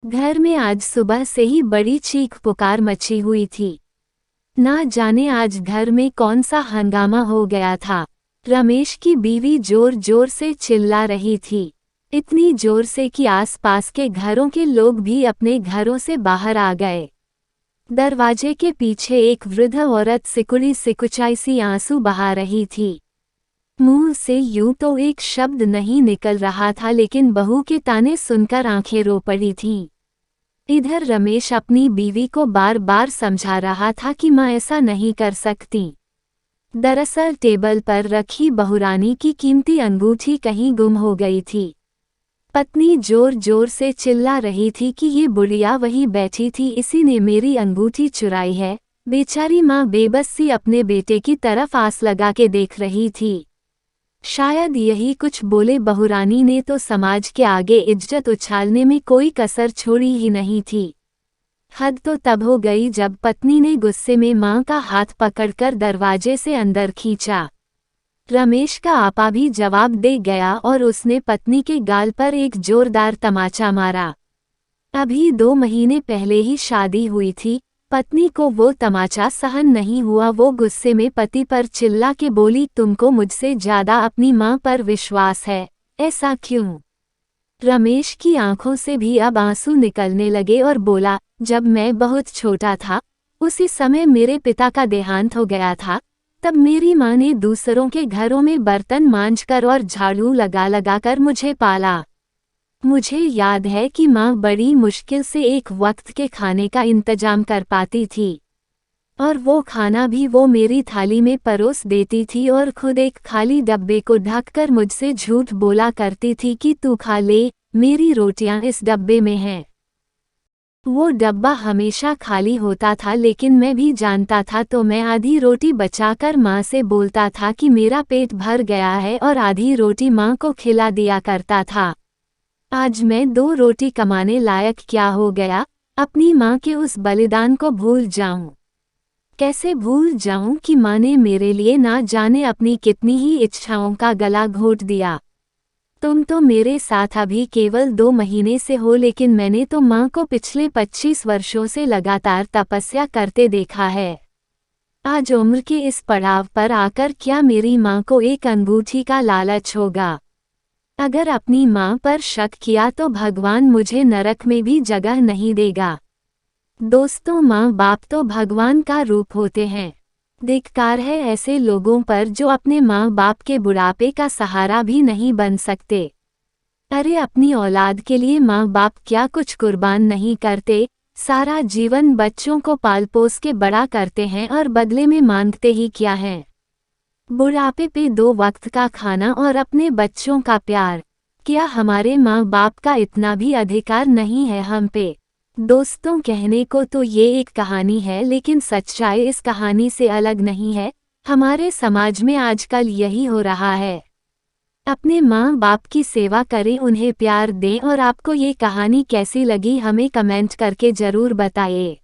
घर में आज सुबह से ही बड़ी चीख पुकार मची हुई थी। ना जाने आज घर में कौन सा हंगामा हो गया था। रमेश की बीवी जोर जोर से चिल्ला रही थी, इतनी जोर से कि आसपास के घरों के लोग भी अपने घरों से बाहर आ गए। दरवाजे के पीछे एक वृद्ध औरत सिकुड़ी सिकुचाई सी आंसू बहा रही थी। मुंह से यूं तो एक शब्द नहीं निकल रहा था, लेकिन बहू के ताने सुनकर आंखें रो पड़ी थीं। इधर रमेश अपनी बीवी को बार बार समझा रहा था कि मां ऐसा नहीं कर सकती। दरअसल टेबल पर रखी बहुरानी की कीमती अंगूठी कहीं गुम हो गई थी। पत्नी जोर जोर से चिल्ला रही थी कि ये बुढ़िया वहीं बैठी थी, इसी ने मेरी अंगूठी चुराई है। बेचारी मां बेबस सी अपने बेटे की तरफ आस लगा के देख रही थी। शायद यही कुछ बोले बहुरानी ने तो समाज के आगे इज्जत उछालने में कोई कसर छोड़ी ही नहीं थी। हद तो तब हो गई जब पत्नी ने गुस्से में मां का हाथ पकड़कर दरवाजे से अंदर खींचा। रमेश का आपा भी जवाब दे गया और उसने पत्नी के गाल पर एक जोरदार तमाचा मारा। अभी 2 महीने पहले ही शादी हुई थी। पत्नी को वो तमाचा सहन नहीं हुआ। वो गुस्से में पति पर चिल्ला के बोली, तुमको मुझसे ज्यादा अपनी मां पर विश्वास है, ऐसा क्यों? रमेश की आंखों से भी अब आंसू निकलने लगे और बोला, जब मैं बहुत छोटा था, उसी समय मेरे पिता का देहांत हो गया था। तब मेरी मां ने दूसरों के घरों में बर्तन मांजकर और झाड़ू लगा लगाकर मुझे पाला। मुझे याद है कि मां बड़ी मुश्किल से एक वक्त के खाने का इंतजाम कर पाती थी, और वो खाना भी वो मेरी थाली में परोस देती थी और खुद एक खाली डब्बे को ढककर मुझसे झूठ बोला करती थी कि तू खा ले, मेरी रोटियां इस डब्बे में हैं। वो डब्बा हमेशा खाली होता था, लेकिन मैं भी जानता था, तो मैं आधी रोटी बचाकर मां से बोलता था कि मेरा पेट भर गया है और आधी रोटी मां को खिला दिया करता था। आज मैं 2 रोटी कमाने लायक क्या हो गया? अपनी मां के उस बलिदान को भूल जाऊं? कैसे भूल जाऊं कि मां ने मेरे लिए ना जाने अपनी कितनी ही इच्छाओं का गला घोट दिया। तुम तो मेरे साथ अभी केवल 2 महीने से हो, लेकिन मैंने तो मां को पिछले 25 वर्षों से लगातार तपस्या करते देखा है। आज उम्र के इस पड़ाव पर आकर क्या मेरी मां को एक अंगूठी का लालच होगा? अगर अपनी मां पर शक किया तो भगवान मुझे नरक में भी जगह नहीं देगा। दोस्तों, मां बाप तो भगवान का रूप होते हैं। धिक्कार है ऐसे लोगों पर जो अपने मां बाप के बुढ़ापे का सहारा भी नहीं बन सकते। अरे, अपनी औलाद के लिए मां बाप क्या कुछ कुर्बान नहीं करते? सारा जीवन बच्चों को पाल पोस के बड़ा करते हैं और बदले में मांगते ही क्या हैं? बुढ़ापे पे 2 वक्त का खाना और अपने बच्चों का प्यार। क्या हमारे माँ बाप का इतना भी अधिकार नहीं है हम पे? दोस्तों, कहने को तो ये एक कहानी है, लेकिन सच्चाई इस कहानी से अलग नहीं है। हमारे समाज में आजकल यही हो रहा है। अपने माँ बाप की सेवा करें, उन्हें प्यार दें। और आपको ये कहानी कैसी लगी हमें कमेंट करके ज़रूर बताइए।